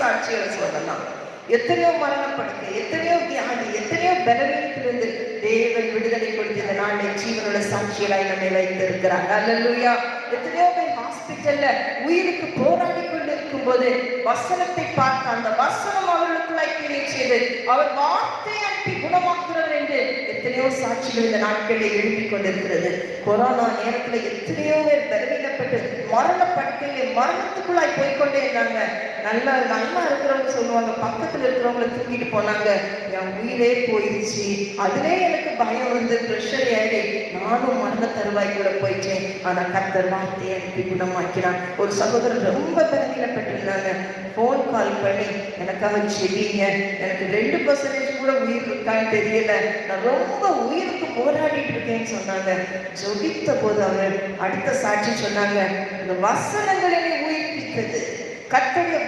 சாட்சிகளை சொல்லலாம். எத்தனையோ மரணப்படுக்கை, எத்தனையோ வியாதி, எத்தனையோ பலவீனத்திலிருந்து தேவன் விடுதலை கொடுத்து இந்த நாளை ஜீவனுள்ள சாட்சிகளாய் நம்மை வைத்திருக்கிறார். அல்லேலூயா. எத்தனையோ பேர் ஹாஸ்பிட்டல்ல உயிருக்கு போராடி கொண்டிருக்கும் போது வசனத்தை பார்க்க அந்த வசனம் அவர்களுக்குள்ளாய் கிரியை செய்து அவர் வார்த்தை அனுப்பி குணமாக்குறவர் என்று எத்தனையோ சாட்சிகள் இந்த நாட்களில் எழுப்பிக் கொண்டிருக்கிறது. கொரோனா நேரத்துல எத்தனையோ பேர் பலவீனப்பட்டு மரண படுக்கையிலே மரணத்துக்குள்ளாய் போய்கொண்டே இருந்தாங்க. நல்லா இருக்கிறவங்க சொல்லுவாங்க, பக்கத்துல இருக்கிறவங்களை தூக்கிட்டு போனாங்க, என் உயிரே போயிடுச்சு, அதுவே எனக்கு பயம் வந்து பிரஷர் ஏறி நானும் மரண தருவாய் கூட போயிட்டேன். ஆனா கர்த்தர் வார்த்தையை அனுப்பி குணமாக்கினான். ஒரு சகோதரர் ரொம்ப பலவீனப்பட்டிருந்தாங்க. போன் கால் பண்ணி எனக்காக செவிங்க, எனக்கு 2% கூட உயிர் இருக்கான்னு தெரியல, நான் ரொம்ப உயிருக்கு போராடிட்டு இருக்கேன்னு சொன்னாங்க. ஜெபித்த போது அவர் அடுத்த சாட்சி சொன்னாங்க, இந்த வசனங்களை உயிர்ப்பித்தது கர்த்தருடைய